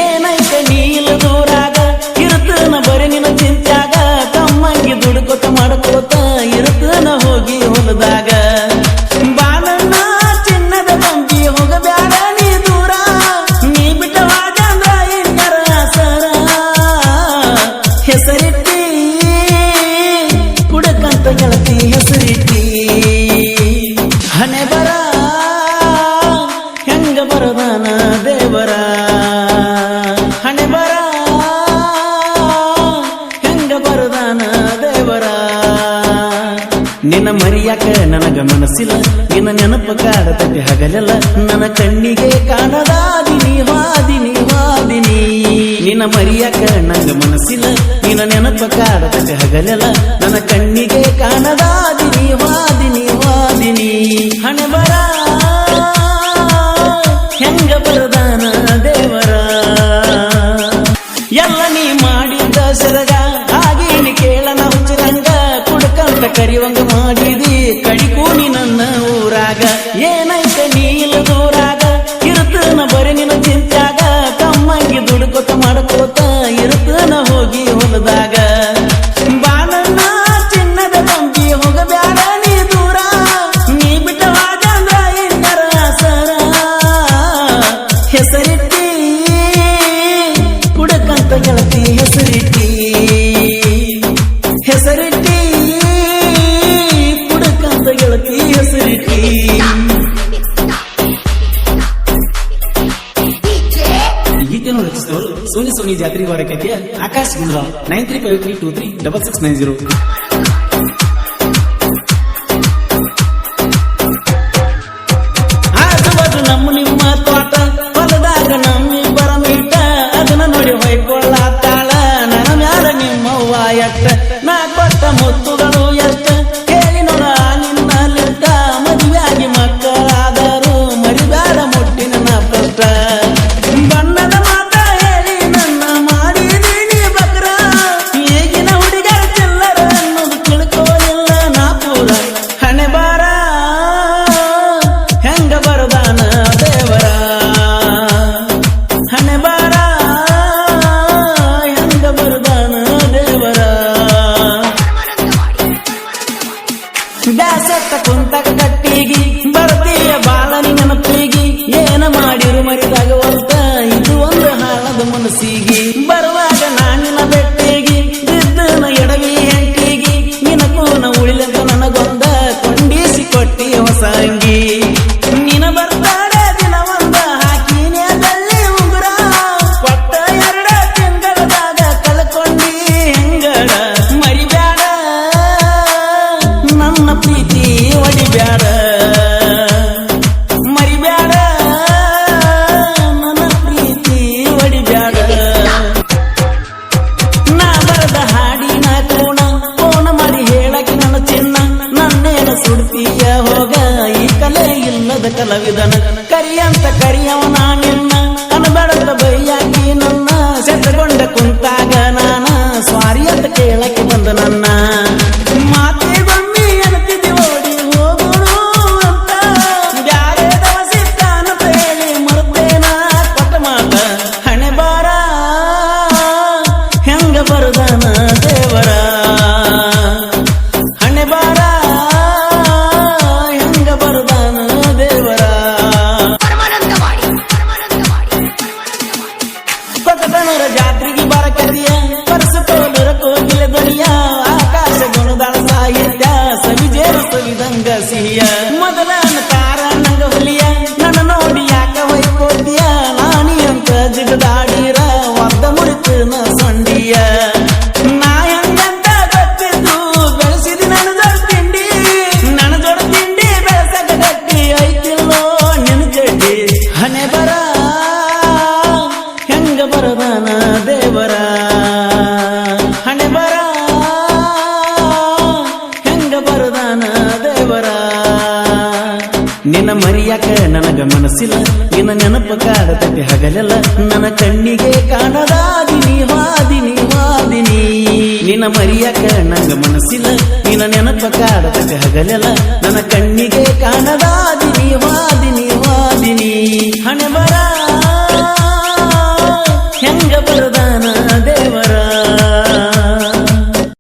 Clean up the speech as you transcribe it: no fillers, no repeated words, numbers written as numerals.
ಏನೈತೆ ನೀಲ ದೂರಾಗ ಇರುತ್ತನ ಬರೀ ನಿನ್ನ ಚಿಂತ್ಯಾಗ ಕಮ್ಮಂಗಿ ದುಡ್ಕೋತ ಮಾಡ್ಕೋತ ಇರುತ್ತನ ಹೋಗಿ ಹೊಲದಾಗ ಬಾಳಣ್ಣ ಚಿನ್ನದ ಬಂಗಿ ಹೋಗಬ್ಯಾಡ ನೀ ದೂರ ನೀ ಬಿಟ್ಟವಾಗ ಅಂದ್ರ ಇನ್ನರ ಸರ ಹೆಸರಿಟ್ಟಿ ಕುಡಕಂತ ಗೆಳತಿ ಹೆಸರಿಟ್ಟಿ ಹಣೆ ಬರ ಹೆಂಗ ಬರದಾನ ದೇವರ ಹಣೆ ಬರ ಹೆಂಗ ಬರದಾನ ದೇವರ ನಿನ್ನ ಮರಿಯಾಕ ನನಗ ಮನಸ್ಸಿಲ್ಲ ನಿನ್ನ ನೆನಪು ಕಾಡತಕ್ಕೆ ಹಗಲೆಲ್ಲ ನನ್ನ ಕಣ್ಣಿಗೆ ಕಾಣದಾದಿನಿ ವಾದಿನಿ ವಾದಿನಿ ನಿನ್ನ ಮರಿಯಾಕ ನಂಗ ಮನಸ್ಸಿಲ್ಲ ನಿನ್ನ ನೆನಪು ಕಾಡತಕ್ಕೆ ಹಗಲೆಲ್ಲ ನನ್ನ ಕಣ್ಣಿಗೆ ಕಾಣದಾದಿನಿ ವಾದಿನಿ ವಾದಿನಿ ಹಣೆ ಬರ ಹೆಂಗ ಬರದಾನ ದೇವರ ಎಲ್ಲ ನೀ ಮಾಡಿದ್ದ ಸರಗ ಆಗೀನಿ ಕೇಳನ ಹುಚ್ಚರಂಗ ಕುಡ್ಕಂತ ಕರಿವಂಗ ಮಾಡಿದಿ ಕಡಿಕೂನಿ ನನ್ನ ಊರಾಗ ಏನೈತೆ ನೀಲ ದೂರಾಗ ಇರುತ್ತನ ಬರೀ ನಿನ್ನ ಚಿಂತ್ಯಾಗ ಕಮ್ಮಂಗಿ ದುಡ್ಕೋತ ಮಾಡ್ಕೋತ ಇರುತ್ತನ ಹೋಗಿ ಹೊಲದಾಗ ಬಾಳಣ್ಣ ಚಿನ್ನದ ಬಂಗಿ ಹೋಗಬ್ಯಾಡ ನೀ ದೂರ ನೀ ಬಿಟ್ಟವಾಗ ಅಂದ್ರ ಇನ್ನರ ಸರ ಹೆಸರಿಟ್ಟಿ ಕುಡಕಂತ ಗೆಳತಿ ಹೆಸರಿಟ್ಟಿ ಹೆಸರಿಟ್ಟಿ ಕುಡಕಂತ ಗೆಳತಿ ಹೆಸರಿಟ್ಟಿ ಗೀತೆಯನ್ನು ರಚಿಸಿದವರು ಸೋನಿ ಸೋನಿ ಜಾತ್ರೆ ವಾರಕ್ಕೆ ಆಕಾಶ್ ಗುಂಡ್ರಾವ್ 9353236690 ಆಜುಬಾಜು ನಮ್ಮ ನಿಮ್ಮ ತೋಟ ಹೊಲದಾಗ ನಮ್ಮಿಬ್ಬರ ಮೀಟ ಅದನ್ನ ನೋಡಿ ಹೊಯ್ಕೊಳ್ಳಾತಾಳ ನನ್ನ ಮ್ಯಾಲ ನಿಮ್ಮವ್ವ ಎಷ್ಟ ನಾ ಕೊಟ್ಟ ಮುತ್ತುಗಳು ಎಷ್ಟ ಕೇಳಿ ನೋಡ ನಿನ್ನ ಲಿಟ್ಟ ಮದುವೆಯಾಗಿ ಮಕ್ಕಳಾದರು ಮರಿಬ್ಯಾಡ ಮುಟ್ಟಿನ ನಾ ಪಟ್ಟ ಬಣ್ಣದ ಮಾತ ಹೇಳಿ ನನ್ನ ಮಾಡಿದೀನಿ ಬಕ್ರ ಈಗಿನ ಹುಡುಗರ ಚಿಲ್ಲರ ಅನ್ನೋದು ತಿಳ್ಕೋಲಿಲ್ಲ ನಾ ಪೂರ ಹಣೆ ಬಾರ ಹೆಂಗ ಬರದಾನ ದೇವರ ಹಣೆ ಬಾರ ಹೆಂಗ ಬರದಾನ ದೇವರ ಬ್ಯಾಸತ್ತ ಕುಂತಕ ಗಟ್ಟಿಗಿ ಬರ್ತೀಯ ಬಾಳನಿ ನೆನಪಿಗಿ ಏನ ಮಾಡಿರು ಮರಿದಾಗವಂತ ಇದು ಒಂದು ಹಾಳದ ಮನಸ್ಸಿಗಿ ಬರುವಾಗ ನಾನಿನ ಬೆಟ್ಟಿಗಿ ಬಿದ್ದನ ಎಡವಿ ಹೆಂಟಿಗಿ ನಿನಕೂನ ಉಳಿಲಂತ ನನಗೊಂದ ಕೊಂಡಿಸಿ ಕೊಟ್ಟಿ ಹೊಸ ಅಂಗಿ ನಿನ ಬರ್ತಾಡೆ ದಿನ ಒಂದ ಹಾಕಿನೇ ಬೆಳ್ಳಿ ಉಂಗುರ ಕೊಟ್ಟ 2 ತಿಂಗಳದಾಗ ಕಳ್ಕೊಂಡಿ ಹೆಂಗಡ ಮರಿಬ್ಯಾಡ ನನ್ನ ಪ್ರೀತಿ ಒಡಿಬ್ಯಾಡ ಮರಿಬ್ಯಾಡ ನನ್ನ ಪ್ರೀತಿ ಒಡಿಬ್ಯಾಡ ನಾ ಬರದ ಹಾಡಿನ ಕೋಣ ಫೋನ್ ಮಾಡಿ ಹೇಳಕ್ಕೆ ನನ್ನ ಚಿನ್ನ ನನ್ನೇನ ಸುಡ್ತೀಯ ಹೋಗ ಈ ಕಲೆ ಇಲ್ಲದ ಕಲಾವಿದನ ಕರಿಯಂತ ಕರಿಯವನ ನಿನ್ನ ಅನಬಡದ ಬೈಯಾಗಿ ನನ್ನ ಸೆಟ್ಟಗೊಂಡ ಕುಂತಾಗ ನಾನ ಸ್ವಾರಿ ಅಂತ ಕೇಳಕ್ಕೆ ಬಂದ ನನ್ನ ಮಾತಿಗೊಮ್ಮೆ ಅನ್ತಿದ್ದೆ ಓಡಿ ಹೋಗೋಣ ಅಂತ ಬ್ಯಾರೆ ದವಸಿತ್ತಾನಂತ ಹೇಳಿ ಮರುತ್ತೇನ ಕೊಟ್ಟ ಮಾತ ಹಣೆ ಬಾರ ಹೆಂಗ ಬರದಾನ ದೇವರ ಹಣೆ ಬಾರ ಹೆಂಗ ಬರದಾನ ದೇವರ ಕೊಟ್ಟನೂರ ಜಾತ್ರೆಗೆ ಬರ ಕರಿಯ ಪರಸಕೋಲರ ಕೋಗಿಲ ಧ್ವನಿಯ ಆಕಾಶ ಗುಣದಾಳ ಸಾಹಿತ್ಯ ಸವಿಜೇರು ಸವಿದಂಗ ಸಿಹಿಯ ಮೊದಲನ ಕಾರ ನಂಗ ಹುಲಿಯ ನನ್ನ ನೋಡಿ ಯಾಕ ಹೊಯ್ಕೋತಿಯ ನಾನಿ ಅಂತ ಜಿಗದಾಡಿರ ಒದ್ದ ಮುರಿತನ ಸೊಂಡಿಯ ನಾ ಹೆಂಗಂತ ಗೊತ್ತಿದ್ದು ಬೆಳೆಸಿದಿ ನನ್ನ ಜೋಡ ತಿಂಡಿ ಬೆಳೆಸಕ ಗಟ್ಟಿ ಐತಿಲ್ಲೋ ನಿನ್ನ ಚಡ್ಡಿ ಹಣೆ ಬರ ಹೆಂಗ ಬರದಾನ ದೇವರ ಹಣೆ ಬರ ಹೆಂಗ ಬರದಾನ ದೇವರ ನಿನ್ನ ಮರಿಯಾಕ ನನಗ ಮನಸ್ಸಿಲ್ಲ ನಿನ್ನ ನೆನಪು ಕಾಡತಕ್ಕೆ ಹಗಲೆಲ್ಲ ನನ್ನ ಕಣ್ಣಿಗೆ ಕಾಣದಾದಿನಿ ವಾದಿನಿ ವಾದಿನಿ ನಿನ್ನ ಮರಿಯಾಕ ನಂಗ ಮನಸ್ಸಿಲ್ಲ ನಿನ್ನ ನೆನಪು ಕಾಡತಕ್ಕೆ ಹಗಲೆಲ್ಲ ನನ್ನ ಕಣ್ಣಿಗೆ ಕಾಣದ